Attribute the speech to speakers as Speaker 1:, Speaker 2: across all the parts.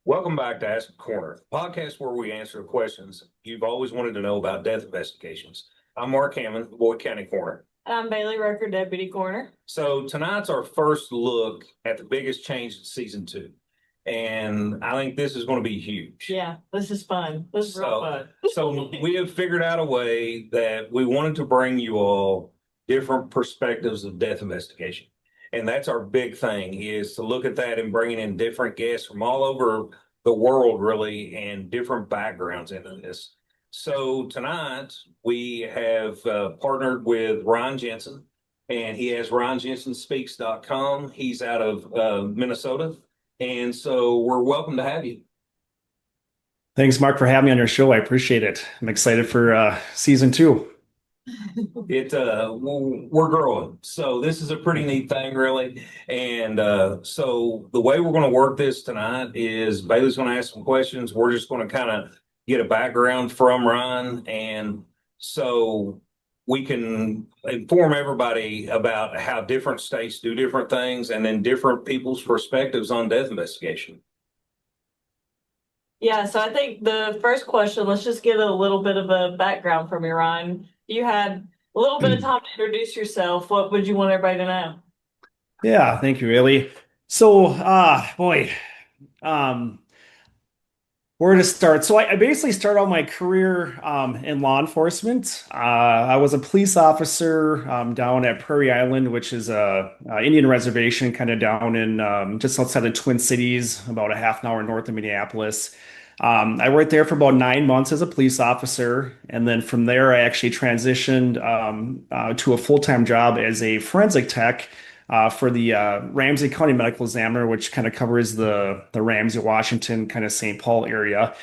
Speaker 1: Welcome back to Ask the Coroner, the podcast where we answer questions you've always wanted to know about death investigations. I'm Mark Hammond, the Boyd County Coroner.
Speaker 2: I'm Bailey Rucker, Deputy Coroner.
Speaker 1: So tonight's our first look at the biggest change in season 2. And I think this is going to be huge.
Speaker 2: Yeah, this is fun. This is real fun.
Speaker 1: So we have figured out a way that we wanted to bring you all different perspectives of death investigation. And that's our big thing, is to look at that and bringing in different guests from all over the world, really, and different backgrounds into this. So tonight we have partnered with Ron Jensen, and he has RonJensenSpeaks.com. He's out of Minnesota. And so we're welcome to have you.
Speaker 3: Thanks, Mark, for having me on your show. I appreciate it. I'm excited for season 2.
Speaker 1: We're growing, so this is a pretty neat thing, really. And so the way we're going to work this tonight is Bailey's going to ask some questions. We're just going to kind of get a background from Ron, and so we can inform everybody about how different states do different things, and then different people's perspectives on death investigation.
Speaker 2: Yeah, so I think the first question, let's just get a little bit of a background from you, Ron. You had a little bit of time to introduce yourself. What would you want everybody to know?
Speaker 3: Yeah, thank you, Bailey. So, where to start? So I basically started out my career in law enforcement. I was a police officer down at Prairie Island, which is a Indian reservation kind of down in just outside of Twin Cities, about a half an hour north of Minneapolis. I worked there for about 9 months as a police officer, and then from there I actually transitioned to a full-time job as a forensic tech for the Ramsey County Medical Examiner, which kind of covers the Ramsey, Washington, kind of St. Paul area.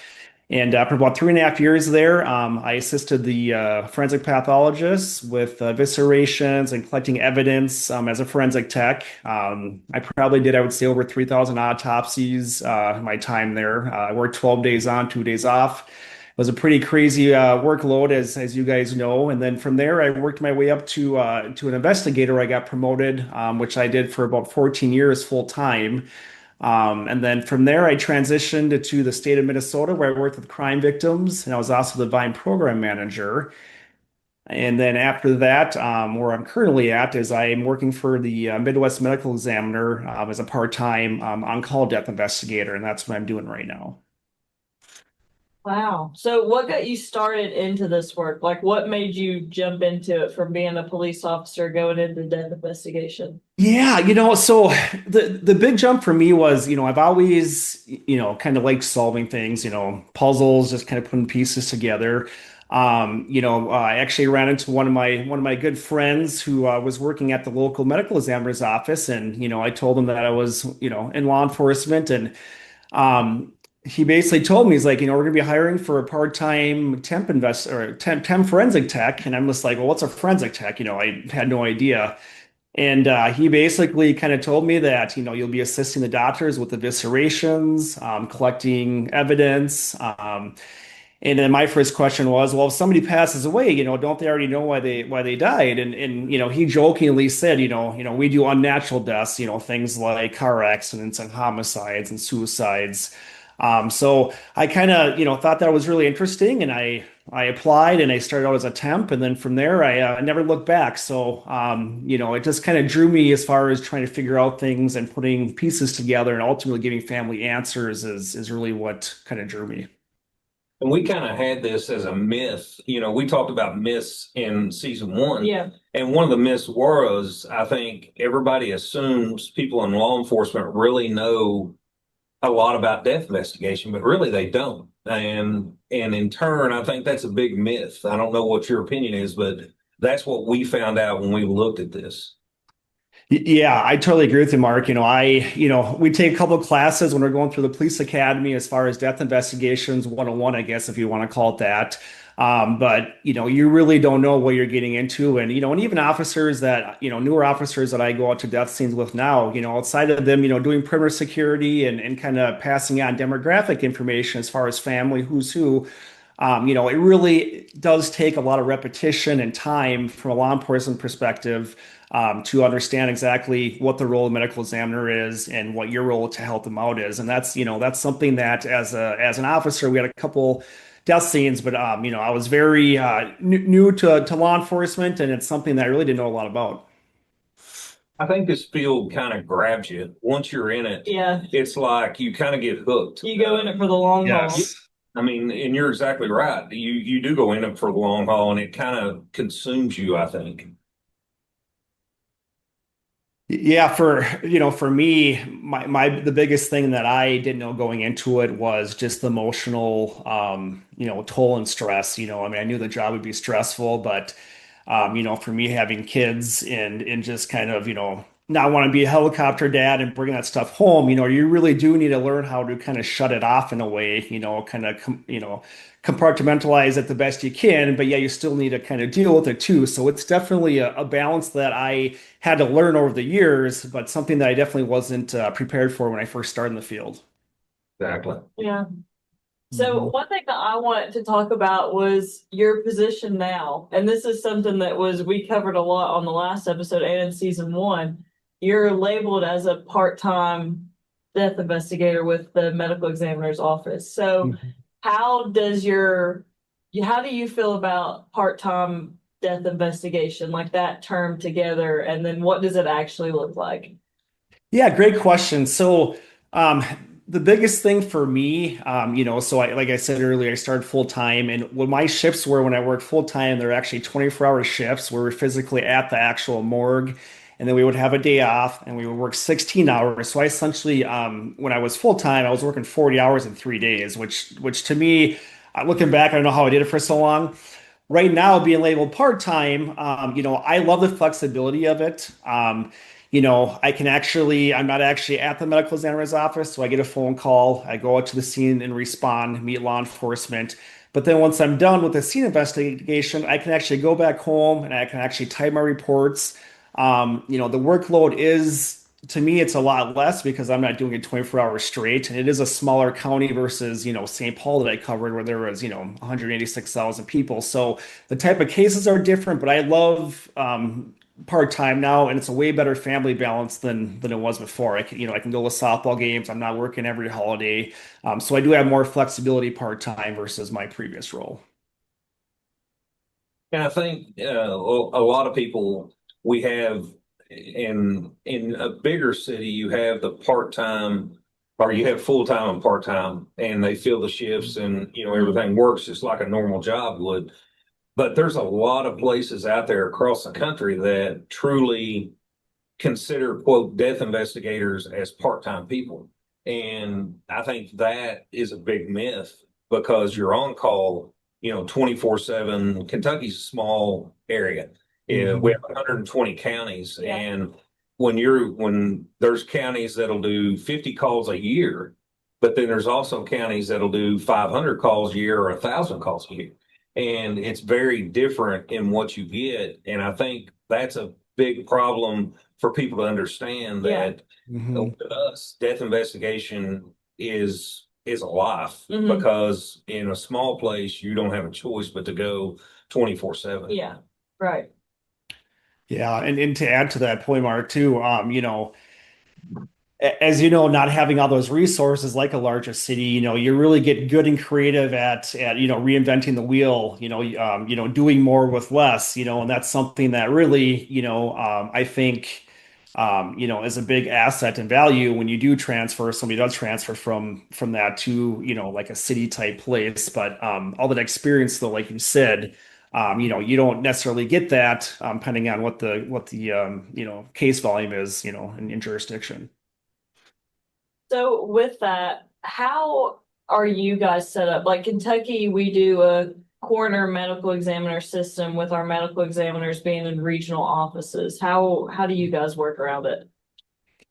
Speaker 3: And for about 3.5 years there, I assisted the forensic pathologists with eviscerations and collecting evidence as a forensic tech. I probably did, I would say, over 3,000 autopsies in my time there. I worked 12 days on, 2 days off. It was a pretty crazy workload, as you guys know. And then from there, I worked my way up to an investigator. I got promoted, which I did for about 14 years full time. And then from there, I transitioned to the state of Minnesota, where I worked with crime victims, and I was also the VINE program manager. And then after that, where I'm currently at is I'm working for the Midwest Medical Examiner as a part-time on-call death investigator, and that's what I'm doing right now.
Speaker 2: Wow. So what got you started into this work? Like, what made you jump into it from being a police officer going into death investigation?
Speaker 3: Yeah, so the big jump for me was, I've always, kind of liked solving things, puzzles, just kind of putting pieces together. I actually ran into one of my good friends who was working at the local medical examiner's office, and I told him that I was, in law enforcement, and he basically told me, he's like, we're gonna be hiring for a part-time temp forensic tech, and I'm just like, well, what's a forensic tech? I had no idea. And he basically kind of told me that, you'll be assisting the doctors with eviscerations, collecting evidence. And then my first question was, well, if somebody passes away, don't they already know why they died? And he jokingly said, we do unnatural deaths, things like car accidents and homicides and suicides. So I kind of, thought that was really interesting, and I applied, and I started out as a temp, and then from there I never looked back. So, it just kind of drew me as far as trying to figure out things and putting pieces together and ultimately giving family answers is really what kind of drew me.
Speaker 1: And we kind of had this as a myth. We talked about myths in season 1.
Speaker 2: Yeah.
Speaker 1: And one of the myths was, I think everybody assumes people in law enforcement really know a lot about death investigation, but really they don't. And in turn, I think that's a big myth. I don't know what your opinion is, but that's what we found out when we looked at this.
Speaker 3: Yeah, I totally agree with you, Mark. We take a couple of classes when we're going through the police academy as far as death investigations 101, I guess, if you want to call it that. But you really don't know what you're getting into. And even officers that, newer officers that I go out to death scenes with now, outside of them, doing perimeter security and kind of passing on demographic information as far as family, who's who, It really does take a lot of repetition and time from a law enforcement perspective to understand exactly what the role of medical examiner is and what your role to help them out is. And that's something that as an officer, we had a couple death scenes, but I was very new to law enforcement, and it's something that I really didn't know a lot about.
Speaker 1: I think this field kind of grabs you. Once you're in it,
Speaker 2: Yeah,
Speaker 1: it's like you kind of get hooked.
Speaker 2: you go in it for the long haul.
Speaker 3: Yes.
Speaker 1: I mean, and you're exactly right. You do go in it for the long haul, and it kind of consumes you, I think.
Speaker 3: Yeah, for me, the biggest thing that I didn't know going into it was just the emotional, toll and stress. I mean, I knew the job would be stressful, but for me having kids and just kind of, not want to be a helicopter dad and bring that stuff home, you really do need to learn how to kind of shut it off in a way, kind of, compartmentalize it the best you can, but yeah, you still need to kind of deal with it too. So it's definitely a balance that I had to learn over the years, but something that I definitely wasn't prepared for when I first started in the field.
Speaker 1: Exactly.
Speaker 2: Yeah. So
Speaker 3: Mhm.
Speaker 2: one thing that I wanted to talk about was your position now. And this is something that we covered a lot on the last episode and in season one. You're labeled as a part-time death investigator with the medical examiner's office. So
Speaker 3: Mhm.
Speaker 2: how how do you feel about part-time death investigation, like that term together? And then what does it actually look like?
Speaker 3: Yeah, great question. So, um, the biggest thing for me, so like I said earlier, I started full time, and what my shifts were when I worked full time, they're actually 24-hour shifts where we're physically at the actual morgue, and then we would have a day off, and we would work 16 hours. So I essentially, when I was full time, I was working 40 hours in 3 days, which to me, looking back, I don't know how I did it for so long. Right now, being labeled part-time, I love the flexibility of it. I'm not actually at the medical examiner's office, so I get a phone call. I go out to the scene and respond, meet law enforcement. But then once I'm done with the scene investigation, I can actually go back home and I can actually type my reports. The workload is, to me, it's a lot less because I'm not doing it 24 hours straight. And it is a smaller county versus, St. Paul that I covered where there was, 186,000 people. So the type of cases are different, but I love part-time now, and it's a way better family balance than it was before. I can go to softball games. I'm not working every holiday. So I do have more flexibility part-time versus my previous role.
Speaker 1: And I think a lot of people we have in a bigger city, you have the part-time or you have full-time and part-time, and they fill the shifts and everything works just like a normal job would. But there's a lot of places out there across the country that truly consider quote death investigators as part-time people. And I think that is a big myth because you're on call, 24/7. Kentucky's a small area. Yeah, we
Speaker 3: Mhm.
Speaker 1: have 120 counties,
Speaker 2: Yeah.
Speaker 1: and when there's counties that'll do 50 calls a year, but then there's also counties that'll do 500 calls a year or 1,000 calls a year. And it's very different in what you get. And I think that's a big problem for people to understand
Speaker 2: Yeah.
Speaker 1: that
Speaker 3: Mhm.
Speaker 1: with us, death investigation is a life
Speaker 2: Mhm.
Speaker 1: because in a small place you don't have a choice but to go 24/7.
Speaker 2: Yeah. Right.
Speaker 3: Yeah, and to add to that point, Mark, too, as you know, not having all those resources like a larger city, you really get good and creative at reinventing the wheel, doing more with less, and that's something that really, I think, is a big asset and value when you do transfer, somebody does transfer from that to, like a city type place. But all that experience, though, like you said, you don't necessarily get that, depending on what the case volume is, in jurisdiction.
Speaker 2: So with that, how are you guys set up? Like Kentucky, we do a coroner medical examiner system with our medical examiners being in regional offices. How do you guys work around it?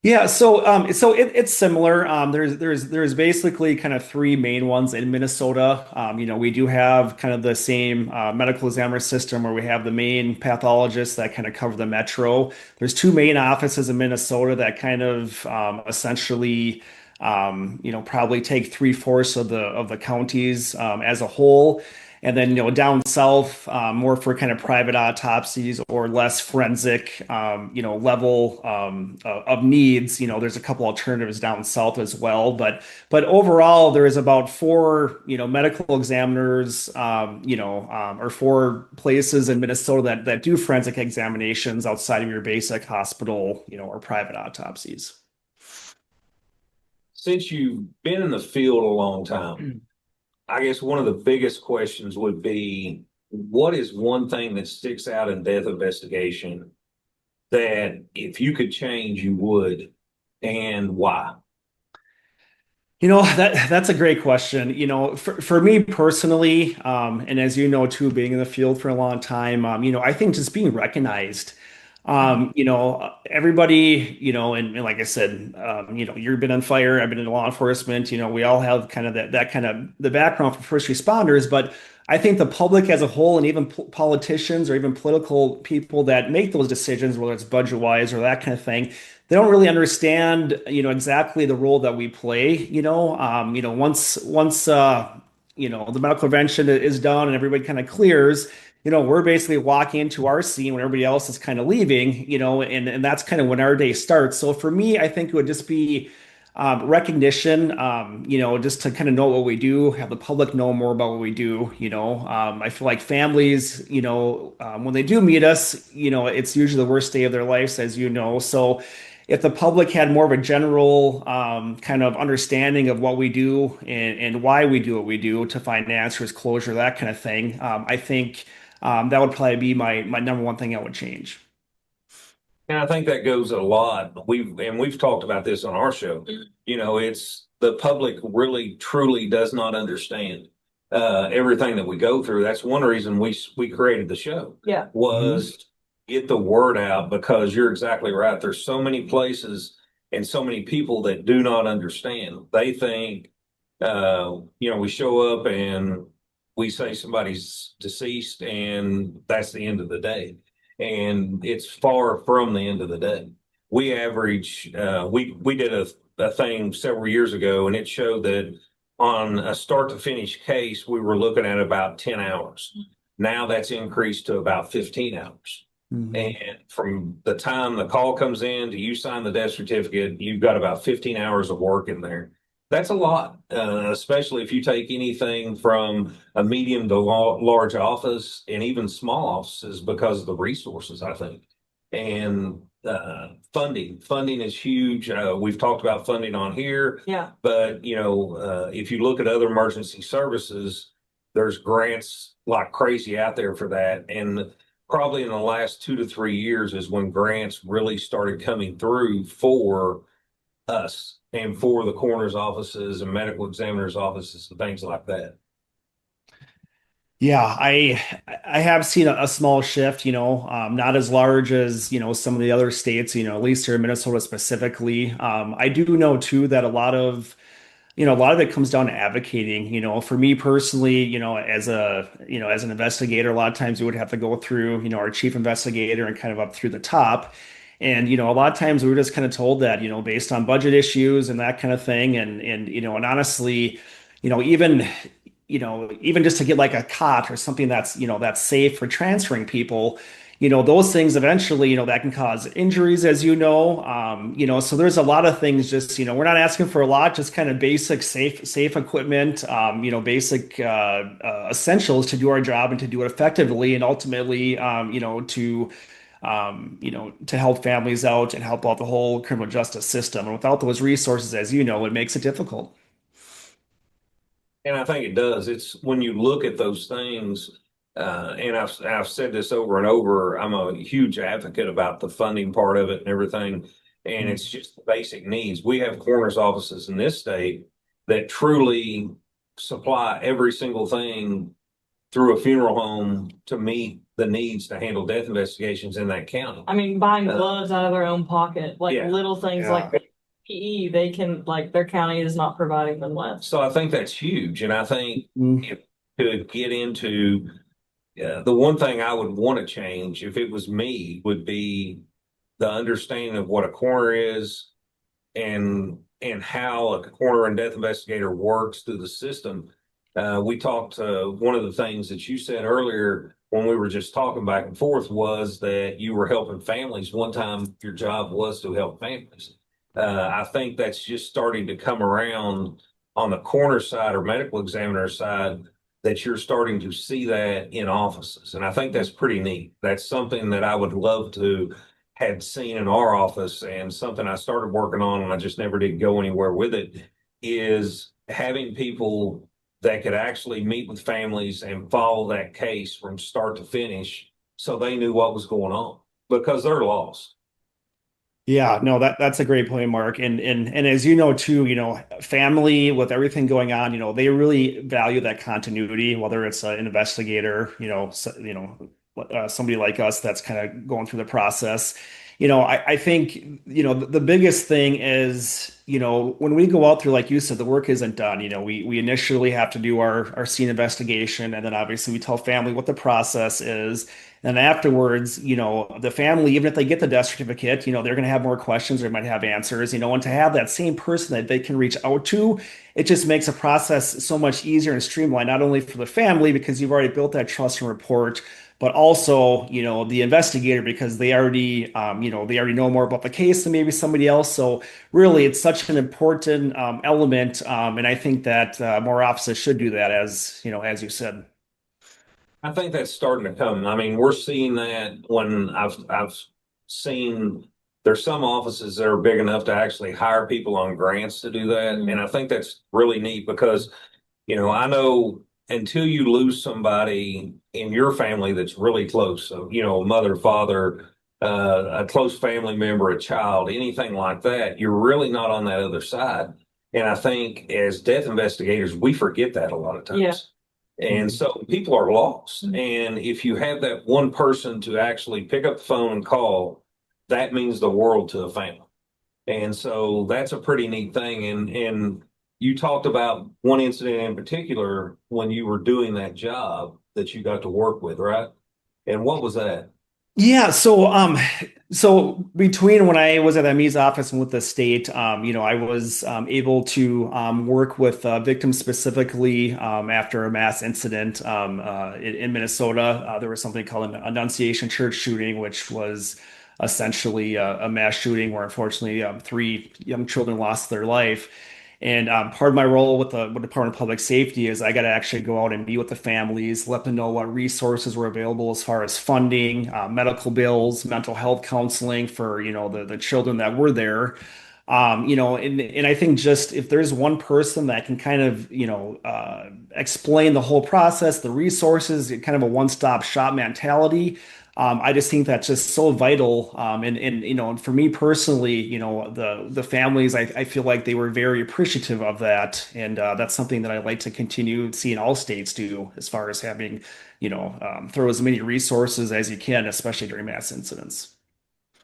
Speaker 3: Yeah, so it's similar. There's basically kind of three main ones in Minnesota. We do have kind of the same medical examiner system where we have the main pathologists that kind of cover the metro. There's two main offices in Minnesota that kind of essentially probably take 3/4 of the counties as a whole. And then, down south, more for kind of private autopsies or less forensic, level of needs. There's a couple alternatives down south as well. But overall, there is about four, medical examiners, or four places in Minnesota that do forensic examinations outside of your basic hospital, or private autopsies.
Speaker 1: Since you've been in the field a long time, I guess one of the biggest questions would be, what is one thing that sticks out in death investigation that if you could change, you would, and why?
Speaker 3: That's a great question. For me personally, and as you know too, being in the field for a long time, I think just being recognized. Everybody, and like I said, you've been on fire, I've been in law enforcement, we all have kind of that kind of the background for first responders, but I think the public as a whole, and even politicians or even political people that make those decisions, whether it's budget wise or that kind of thing, they don't really understand, exactly the role that we play. Once the medical intervention is done and everybody kind of clears, we're basically walking into our scene when everybody else is kind of leaving, and that's kind of when our day starts. So for me, I think it would just be recognition, just to kind of know what we do, have the public know more about what we do. I feel like families, when they do meet us, it's usually the worst day of their lives, as you know. So if the public had more of a general kind of understanding of what we do and why we do what we do to find answers, closure, that kind of thing, I think that would probably be my number one thing I would change.
Speaker 1: And I think that goes a lot. We've talked about this on our show. It's the public really truly does not understand everything that we go through. That's one reason we created the show.
Speaker 2: Yeah.
Speaker 1: Was to get the word out, because you're exactly right. There's so many places and so many people that do not understand. They think we show up and we say somebody's deceased and that's the end of the day. And it's far from the end of the day. We average, we did a thing several years ago, and it showed that on a start to finish case, we were looking at about 10 hours. Now that's increased to about 15 hours.
Speaker 3: Mhm.
Speaker 1: And from the time the call comes in to you sign the death certificate, you've got about 15 hours of work in there. That's a lot, especially if you take anything from a medium to large office and even small offices, because of the resources, I think. And funding is huge. We've talked about funding on here.
Speaker 2: Yeah.
Speaker 1: But, if you look at other emergency services, there's grants like crazy out there for that. And probably in the last 2 to 3 years is when grants really started coming through for us and for the coroner's offices and medical examiners' offices and things like that.
Speaker 3: Yeah, I have seen a small shift, not as large as, some of the other states, at least here in Minnesota specifically. I do know too that a lot of it comes down to advocating. For me personally, as an investigator, a lot of times we would have to go through, our chief investigator and kind of up through the top. And, a lot of times we were just kind of told that, based on budget issues and that kind of thing. And honestly, even, even just to get like a cot or something that's safe for transferring people, those things eventually, that can cause injuries, as so there's a lot of things just, we're not asking for a lot, just kind of basic safe equipment, basic essentials to do our job and to do it effectively and ultimately, to help families out and help out the whole criminal justice system. And without those resources, as it makes it difficult.
Speaker 1: And I think it does. It's when you look at those things, and I've said this over and over, I'm a huge advocate about the funding part of it and everything. And it's just the basic needs. We have coroner's offices in this state that truly supply every single thing through a funeral home to meet the needs to handle death investigations in that county.
Speaker 2: I mean, buying gloves out of their own pocket, like
Speaker 1: Yeah.
Speaker 2: little things
Speaker 3: Yeah.
Speaker 2: like PE, they can, like, their county is not providing them with.
Speaker 1: So I think that's huge. And I think
Speaker 3: Mhm.
Speaker 1: if to get into the one thing I would want to change if it was me would be the understanding of what a coroner is and and how a coroner and death investigator works through the system. We talked, one of the things that you said earlier when we were just talking back and forth was that you were helping families. One time your job was to help families. I think that's just starting to come around on the coroner side or medical examiner side, that you're starting to see that in offices. And I think that's pretty neat. That's something that I would love to had seen in our office, and something I started working on and I just never did go anywhere with it, is having people that could actually meet with families and follow that case from start to finish so they knew what was going on, because they're lost.
Speaker 3: Yeah, no, that's a great point, Mark. And as you know too, family with everything going on, they really value that continuity, whether it's an investigator, somebody like us that's kind of going through the process. I think, the biggest thing is, when we go out through, like you said, the work isn't done. We initially have to do our scene investigation, and then obviously we tell family what the process is. And afterwards, the family, even if they get the death certificate, they're going to have more questions or might have answers, and to have that same person that they can reach out to, it just makes the process so much easier and streamlined, not only for the family, because you've already built that trust and rapport, but also, the investigator, because they already know more about the case than maybe somebody else. So really, it's such an important element. And I think that more offices should do that, as you said.
Speaker 1: I think that's starting to come. I mean, we're seeing that when I've seen there's some offices that are big enough to actually hire people on grants to do that. And I think that's really neat because, I know until you lose somebody in your family that's really close, so, a mother, father, a close family member, a child, anything like that, you're really not on that other side. And I think as death investigators, we forget that a lot of times.
Speaker 2: Yeah.
Speaker 1: And so people are lost. And if you have that one person to actually pick up the phone and call, that means the world to a family. And so that's a pretty neat thing. And you talked about one incident in particular when you were doing that job that you got to work with, right? And what was that?
Speaker 3: Yeah, so between when I was at ME's office and with the state, I was able to work with victims specifically after a mass incident in Minnesota. There was something called an Annunciation Church shooting, which was essentially a mass shooting where unfortunately three young children lost their life. And part of my role with Department of Public Safety is I got to actually go out and meet with the families, let them know what resources were available as far as funding, medical bills, mental health counseling for, the children that were there. And I think just if there's one person that can kind of, explain the whole process, the resources, kind of a one-stop shop mentality. I just think that's just so vital. And for me personally, the families, I feel like they were very appreciative of that. And that's something that I like to continue seeing all states do as far as having, throw as many resources as you can, especially during mass incidents.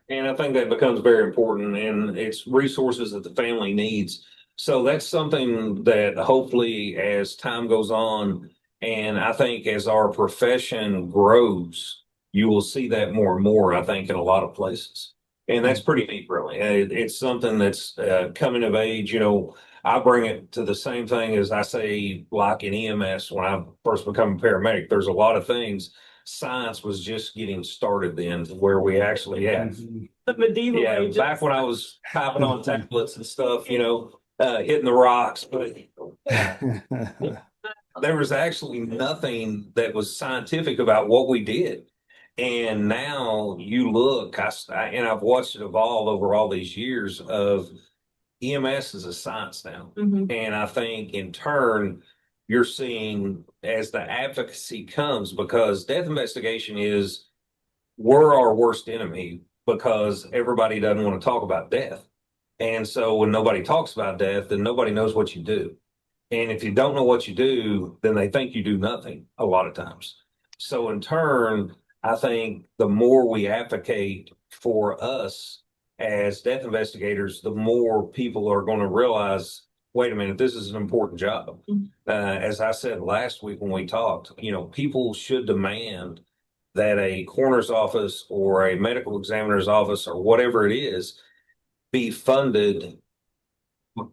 Speaker 1: And I think that becomes very important, and it's resources that the family needs. So that's something that hopefully as time goes on, and I think as our profession grows, you will see that more and more, I think, in a lot of places. And that's pretty neat, really. It's something that's coming of age. I bring it to the same thing as I say, like in EMS, when I first become a paramedic, there's a lot of things. Science was just getting started then, where we actually had.
Speaker 2: The medieval
Speaker 1: Yeah,
Speaker 2: ages.
Speaker 1: back when I was typing on tablets and stuff, hitting the rocks, but there was actually nothing that was scientific about what we did. And now you look, and I've watched it evolve over all these years of EMS is a science now. And I think in turn, you're seeing as the advocacy comes, because death investigation we're our worst enemy because everybody doesn't want to talk about death. And so when nobody talks about death, then nobody knows what you do. And if you don't know what you do, then they think you do nothing a lot of times. So in turn, I think the more we advocate for us as death investigators, the more people are going to realize, wait a minute, this is an important job. As I said last week when we talked, people should demand that a coroner's office or a medical examiner's office or whatever it is be funded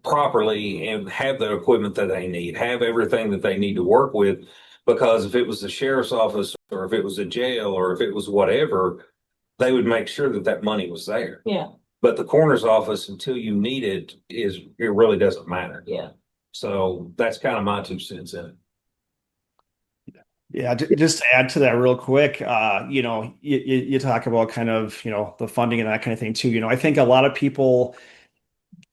Speaker 1: properly and have the equipment that they need, have everything that they need to work with. Because if it was the sheriff's office or if it was a jail or if it was whatever, they would make sure that that money was there.
Speaker 2: Yeah,
Speaker 1: But the coroner's office, until you need it, it really doesn't matter.
Speaker 2: yeah.
Speaker 1: So that's kind of my 2 cents in it.
Speaker 3: Yeah, just to add to that real quick, you talk about kind of, the funding and that kind of thing too. I think a lot of people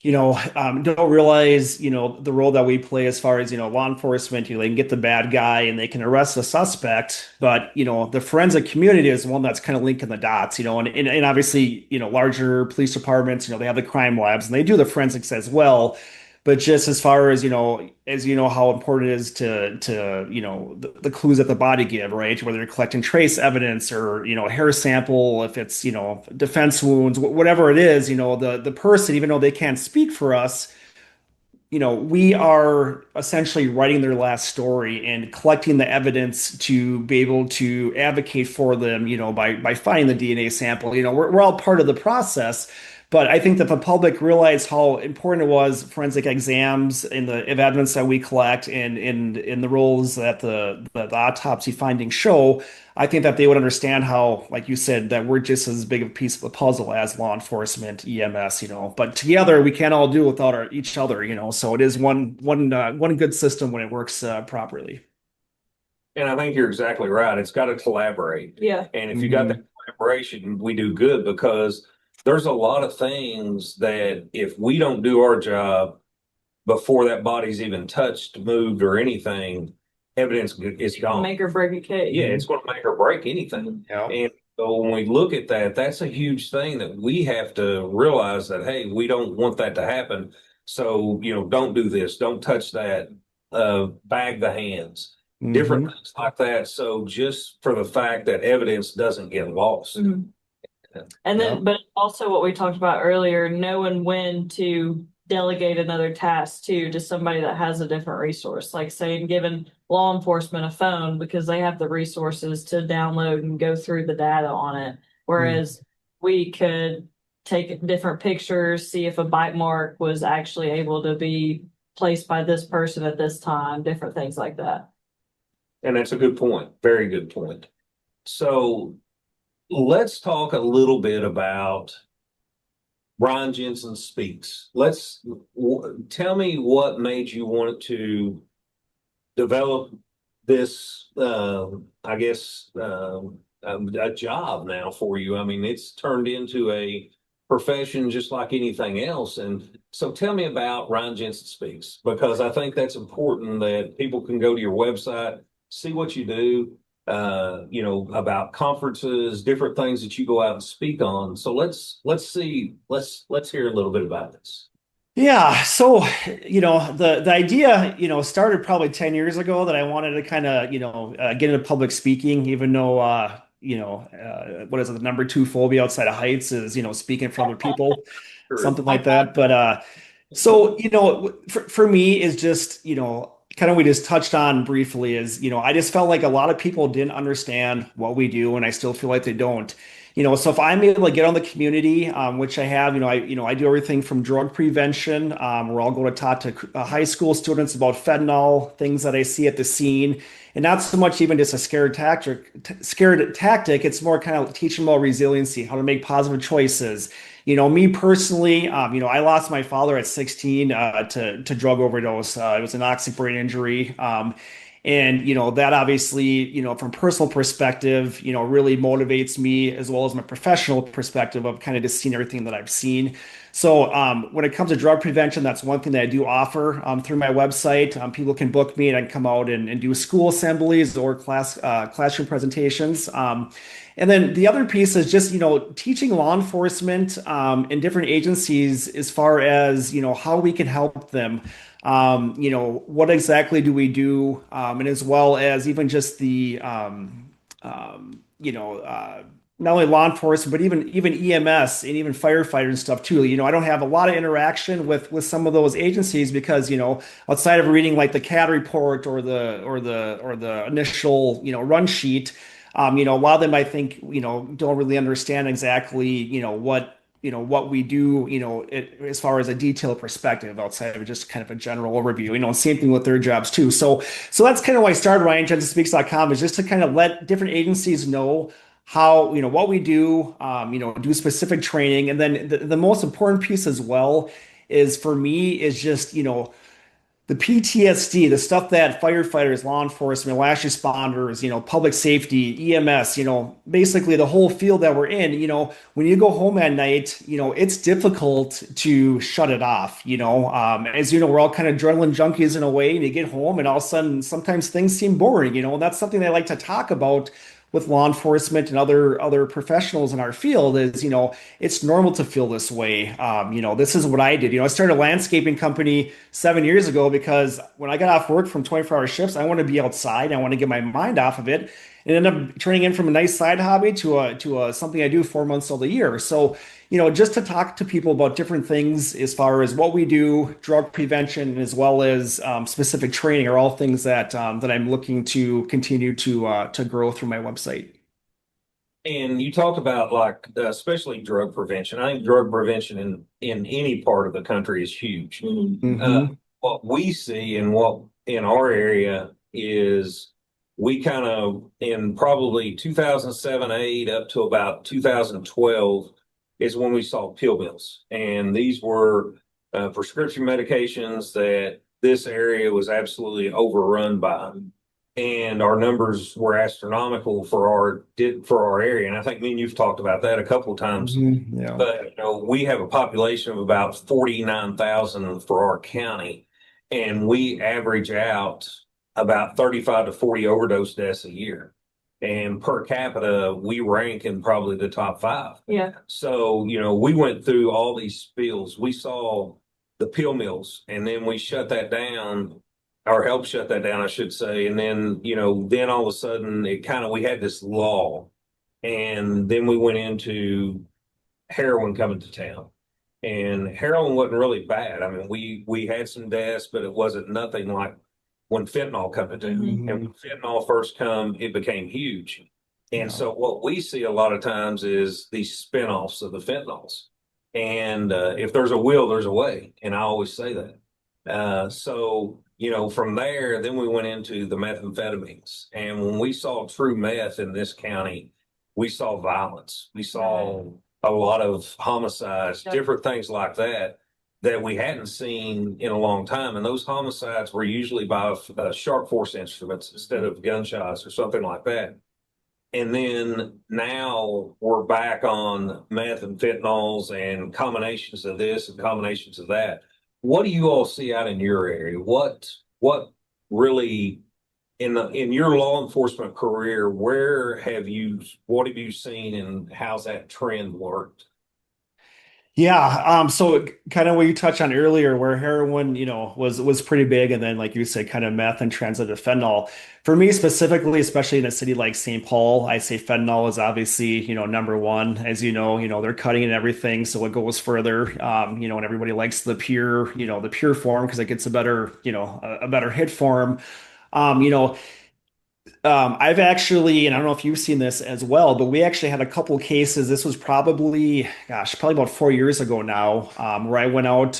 Speaker 3: don't realize, the role that we play as far as, law enforcement. They can get the bad guy and they can arrest the suspect, but, the forensic community is the one that's kind of linking the dots, and obviously, larger police departments, they have the crime labs and they do the forensics as well. But just as far as, how important it is to the clues that the body give, right? Whether you're collecting trace evidence or, hair sample, if it's, defense wounds, whatever it is, the person, even though they can't speak for us, we are essentially writing their last story and collecting the evidence to be able to advocate for them, by finding the DNA sample. We're all part of the process. But I think that the public realized how important it was, forensic exams and the evidence that we collect and in the roles that the autopsy findings show. I think that they would understand how, like you said, that we're just as big of a piece of the puzzle as law enforcement, EMS, but together we can't all do it without each other, so it is one good system when it works properly.
Speaker 1: And I think you're exactly right. It's got to collaborate.
Speaker 2: Yeah.
Speaker 1: And if you got that collaboration, we do good, because there's a lot of things that if we don't do our job before that body's even touched, moved, or anything, evidence is gone.
Speaker 2: Make or break a case.
Speaker 1: Yeah, it's going to make or break anything.
Speaker 3: Yeah.
Speaker 1: And so when we look at that, that's a huge thing that we have to realize that, hey, we don't want that to happen. So, don't do this, don't touch that, bag the hands, different things like that. So just for the fact that evidence doesn't get lost.
Speaker 2: Mhm. And then, but also what we talked about earlier, knowing when to delegate another task to somebody that has a different resource, like saying, giving law enforcement a phone because they have the resources to download and go through the data on it. Whereas we could take different pictures, see if a bite mark was actually able to be placed by this person at this time, different things like that.
Speaker 1: And that's a good point. Very good point. So let's talk a little bit about Brian Jensen Speaks. Tell me what made you want to develop this, I guess, a job now for you. I mean, it's turned into a profession just like anything else. And so tell me about Ryan Jensen Speaks, because I think that's important that people can go to your website, see what you do, about conferences, different things that you go out and speak on. So let's hear a little bit about this.
Speaker 3: Yeah. So, the idea, started probably 10 years ago that I wanted to kind of, get into public speaking, even though, what is it? The number 2 phobia outside of heights is, speaking in front of people, something like that. But, so, for me is just, kind of we just touched on briefly is, I just felt like a lot of people didn't understand what we do, and I still feel like they don't. So if I'm able to get on the community, which I have, I do everything from drug prevention, where I'll go to talk to high school students about fentanyl, things that I see at the scene, and not so much even just a scared tactic. It's more kind of teaching about resiliency, how to make positive choices. Me personally, I lost my father at 16 to drug overdose. It was an oxy brain injury. And, that obviously, from personal perspective, really motivates me, as well as my professional perspective of kind of just seeing everything that I've seen. So when it comes to drug prevention, that's one thing that I do offer through my website. People can book me and I can come out and do school assemblies or classroom presentations. And then the other piece is just, teaching law enforcement and different agencies as far as, how we can help them. What exactly do we do? And as well as even just the, not only law enforcement, but even EMS and even firefighters and stuff too. I don't have a lot of interaction with some of those agencies because, outside of reading like the CAD report or the initial, run sheet, a lot of them I think, don't really understand exactly, what what we do, as far as a detailed perspective outside of just kind of a general overview, same thing with their jobs too. So that's kind of why I started RyanJensenSpeaks.com, is just to kind of let different agencies know how, what we do, do specific training. And then the most important piece as well is for me is just, the PTSD, the stuff that firefighters, law enforcement, last responders, public safety, EMS, basically the whole field that we're in, when you go home at night, it's difficult to shut it off, as you know, we're all kind of adrenaline junkies in a way, and you get home and all of a sudden, sometimes things seem boring, and that's something I like to talk about with law enforcement and other professionals in our field is, it's normal to feel this way. This is what I did. I started a landscaping company 7 years ago because when I got off work from 24-hour shifts, I want to be outside. I want to get my mind off of it. It ended up turning in from a nice side hobby to a something I do 4 months of the year. So, just to talk to people about different things as far as what we do, drug prevention, as well as specific training, are all things that I'm looking to continue to grow through my website.
Speaker 1: And you talked about like, especially drug prevention. I think drug prevention in any part of the country is huge.
Speaker 3: Mm-hmm.
Speaker 1: What we see and what in our area is we kind of in probably 2007, 8 up to about 2012 is when we saw pill mills. And these were prescription medications that this area was absolutely overrun by. And our numbers were astronomical for our area. And I think me and you've talked about that a couple of times.
Speaker 3: Mm-hmm. Yeah.
Speaker 1: But we have a population of about 49,000 for our county, and we average out about 35 to 40 overdose deaths a year. And per capita, we rank in probably the top 5.
Speaker 2: Yeah.
Speaker 1: So, we went through all these spills. We saw the pill mills, and then we shut that down, or helped shut that down, I should say. And then, then all of a sudden we had this lull. And then we went into heroin coming to town. And heroin wasn't really bad. I mean, we had some deaths, but it wasn't nothing like when fentanyl come to town.
Speaker 2: Mhm.
Speaker 1: And when fentanyl first come, it became huge. And
Speaker 3: Yeah.
Speaker 1: so what we see a lot of times is these spinoffs of the fentanyls. And if there's a will, there's a way. And I always say that. So, from there, then we went into the methamphetamines. And when we saw true meth in this county, we saw violence. We saw a lot of homicides, different things like that we hadn't seen in a long time. And those homicides were usually by sharp force instruments instead of gunshots or something like that. And then now we're back on meth and fentanyls and combinations of this and combinations of that. What do you all see out in your area? What really in your law enforcement career, what have you seen and how's that trend worked?
Speaker 3: Yeah, so kind of what you touched on earlier, where heroin, was pretty big, and then like you said, kind of meth and transitive fentanyl. For me specifically, especially in a city like St. Paul, I say fentanyl is obviously, number one. As they're cutting and everything, so it goes further. And everybody likes the pure form because it gets a better, a better hit form. Um, you know, I've actually, and I don't know if you've seen this as well, but we actually had a couple cases. This was probably about 4 years ago now, where I went out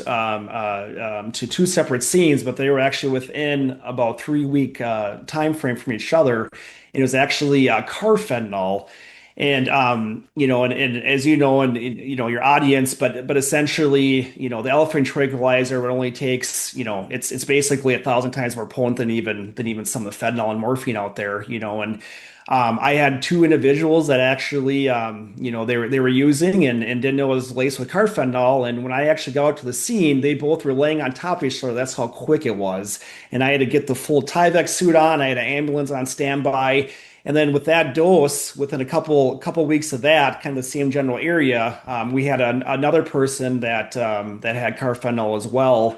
Speaker 3: to two separate scenes, but they were actually within about 3 week time frame from each other. And it was actually carfentanil. And and as you know, and your audience, but essentially, the elephant tranquilizer, it only takes, it's basically 1,000 times more potent than even some of the fentanyl and morphine out there, and I had two individuals that actually, they were using and didn't know it was laced with carfentanil. And when I actually got out to the scene, they both were laying on top of each other. That's how quick it was. And I had to get the full Tyvek suit on. I had an ambulance on standby. And then with that dose, within a couple weeks of that, kind of the same general area, we had another person that had carfentanil as well.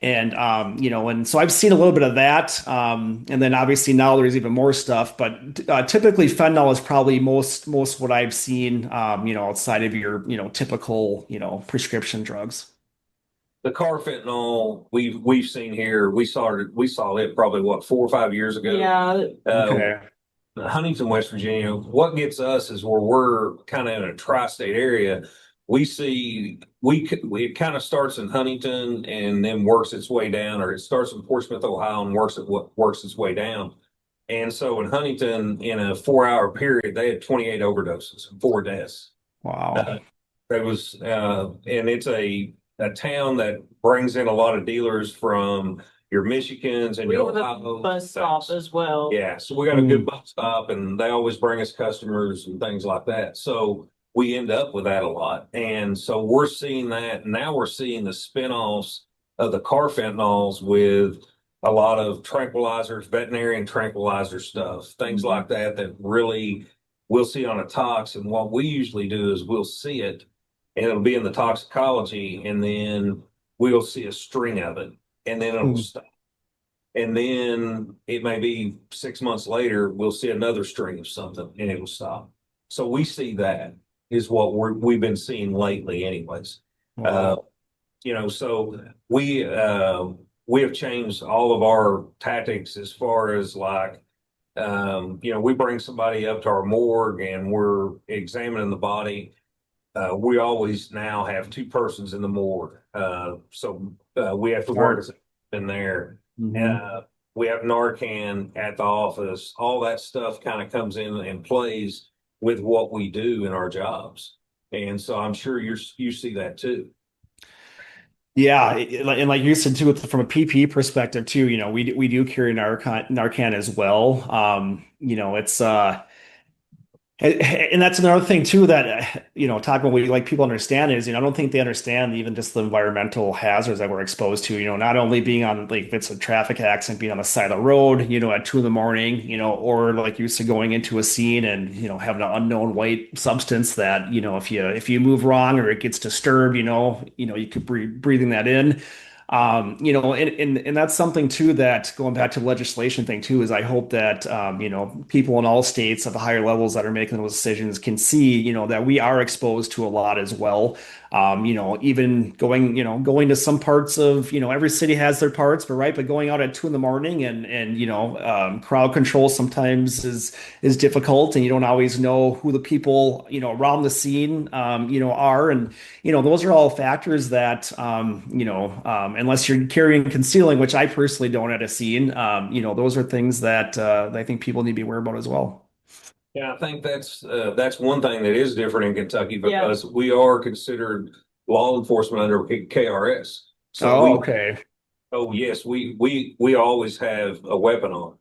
Speaker 3: And and so I've seen a little bit of that. And then obviously now there's even more stuff, but typically fentanyl is probably most what I've seen, outside of your, typical, prescription drugs.
Speaker 1: The carfentanil we've seen here, we saw it probably 4 or 5 years ago.
Speaker 2: Yeah.
Speaker 3: Okay.
Speaker 1: Huntington, West Virginia. What gets us is where we're kind of in a tri-state area. we see it kind of starts in Huntington and then works its way down, or it starts in Portsmouth, Ohio, and works its way down. And so in Huntington, in a 4 hour period, they had 28 overdoses and 4 deaths.
Speaker 3: Wow.
Speaker 1: That was, and it's a town that brings in a lot of dealers from your Michigans and
Speaker 2: We
Speaker 1: your
Speaker 2: have a
Speaker 1: Ohio.
Speaker 2: bus stop as well.
Speaker 1: Yeah, so we got a good bus stop, and they always bring us customers and things like that. So we end up with that a lot, and so we're seeing that now. We're seeing the spinoffs of the carfentanyls with a lot of tranquilizers, veterinarian tranquilizer stuff, things like that. That really we'll see on a tox, and what we usually do is we'll see it, and it'll be in the toxicology, and then we'll see a string of it, and then it'll stop. And then it may be 6 months later, we'll see another string of something and it will stop. So we see that is what we've been seeing lately anyways.
Speaker 3: Wow.
Speaker 1: So we have changed all of our tactics as far as like, we bring somebody up to our morgue and we're examining the body. We always now have two persons in the morgue. So we have to work in there. We have Narcan at the office. All that stuff kind of comes in and plays with what we do in our jobs. And so I'm sure you see that too.
Speaker 3: Yeah, and like you said too, from a PPE perspective too, we do carry Narcan as well. It's and that's another thing too that talking about what like people understand is I don't think they understand even just the environmental hazards that we're exposed to. Not only being on like if it's a traffic accident, being on the side of the road, at 2 in the morning, or like you said, going into a scene and having an unknown white substance that if you move wrong or it gets disturbed, you could breathing that in. And that's something too that going back to the legislation thing too is I hope that people in all states at the higher levels that are making those decisions can see that we are exposed to a lot as well. Even going to some parts of every city has their parts, but going out at 2 in the morning and crowd control sometimes is difficult, and you don't always know who the people around the scene are, and those are all factors that unless you're carrying and concealing, which I personally don't at a scene, those are things that I think people need to be aware about as well.
Speaker 1: Yeah, I think that's one thing that is different in Kentucky because we are considered law enforcement under KRS. So
Speaker 3: Okay.
Speaker 1: oh yes, we always have a weapon on,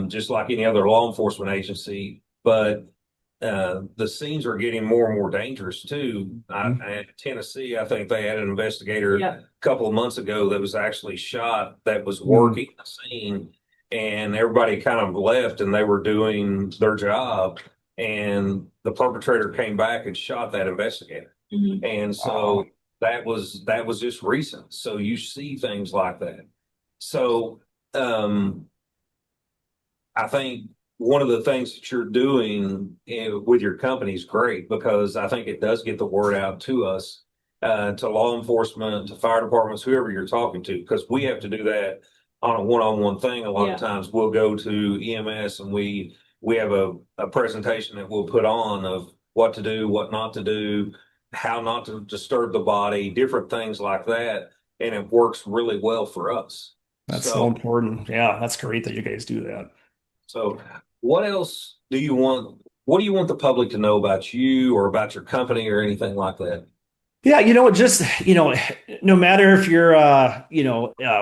Speaker 1: just like any other law enforcement agency. But the scenes are getting more and more dangerous too. In Tennessee, I think they had an investigator a couple of months ago that was actually shot that was working the scene, and everybody kind of left and they were doing their job, and the perpetrator came back and shot that investigator. And so that was just recent. So you see things like that. So I think one of the things that you're doing with your company is great because I think it does get the word out to us, to law enforcement, to fire departments, whoever you're talking to, because we have to do that on a one-on-one thing. A lot of times we'll go to EMS and we have a presentation that we'll put on of what to do, what not to do, how not to disturb the body, different things like that. And it works really well for us.
Speaker 3: That's so important. Yeah, that's great that you guys do that.
Speaker 1: So what else do you want? What do you want the public to know about you or about your company or anything like that?
Speaker 3: Yeah, just, no matter if you're,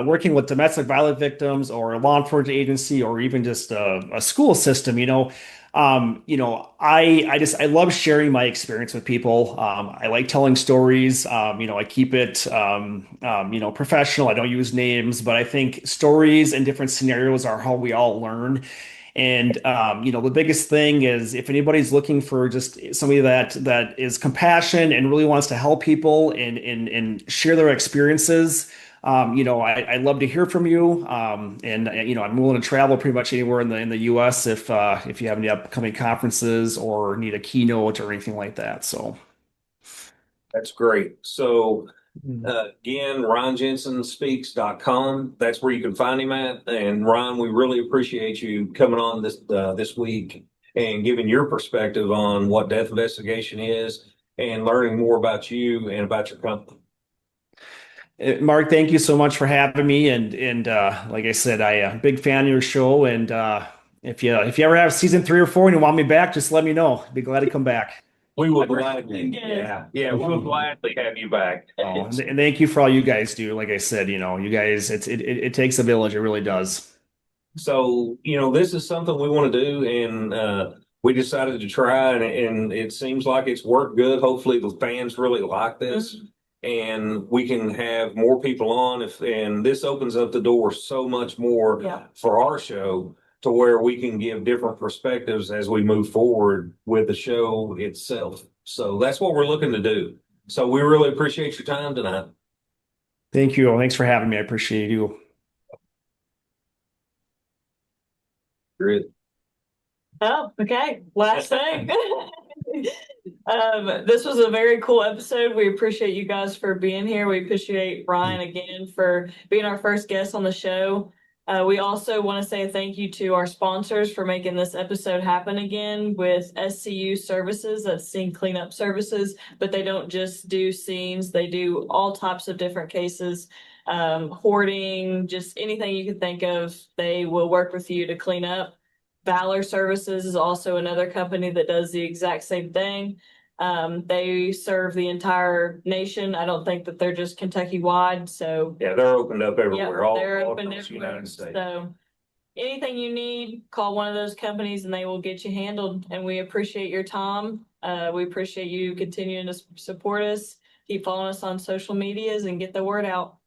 Speaker 3: working with domestic violence victims or a law enforcement agency or even just a school system, I love sharing my experience with people. I like telling stories. I keep it, professional. I don't use names, but I think stories and different scenarios are how we all learn. And the biggest thing is if anybody's looking for just somebody that is compassionate and really wants to help people and share their experiences, I'd love to hear from you. And I'm willing to travel pretty much anywhere in the U.S. if you have any upcoming conferences or need a keynote or anything like that. So
Speaker 1: That's great. So again, RyanJensenSpeaks.com. That's where you can find him at. And Ryan, we really appreciate you coming on this week and giving your perspective on what death investigation is and learning more about you and about your company.
Speaker 3: Mark, thank you so much for having me. And like I said, big fan of your show. And if you ever have season 3 or 4 and you want me back, just let me know. Be glad to come back.
Speaker 1: We will
Speaker 2: Good.
Speaker 1: gladly, yeah, we'll gladly have you back.
Speaker 3: Oh, and thank you for all you guys do. Like I said, you guys, it takes a village. It really does.
Speaker 1: So, this is something we want to do, and we decided to try, and it seems like it's worked good. Hopefully, the fans really like this, and we can have more people on. And this opens up the door so much more
Speaker 2: Yeah.
Speaker 1: for our show to where we can give different perspectives as we move forward with the show itself. So that's what we're looking to do. So we really appreciate your time tonight.
Speaker 3: Thank you. Thanks for having me. I appreciate you.
Speaker 1: Great.
Speaker 2: Oh, okay. Last thing. This was a very cool episode. We appreciate you guys for being here. We appreciate Ryan again for being our first guest on the show. We also want to say thank you to our sponsors for making this episode happen again with SCU Services, that's Scene Cleanup Services, but they don't just do scenes, they do all types of different cases, hoarding, just anything you can think of, they will work with you to clean up. Valor Services is also another company that does the exact same thing. They serve the entire nation. I don't think that they're just Kentucky wide. So
Speaker 1: Yeah, they're opened up everywhere,
Speaker 2: yeah,
Speaker 1: all
Speaker 2: they're open
Speaker 1: across the
Speaker 2: everywhere.
Speaker 1: United States.
Speaker 2: So anything you need, call one of those companies and they will get you handled. And we appreciate your time. We appreciate you continuing to support us. Keep following us on social medias and get the word out.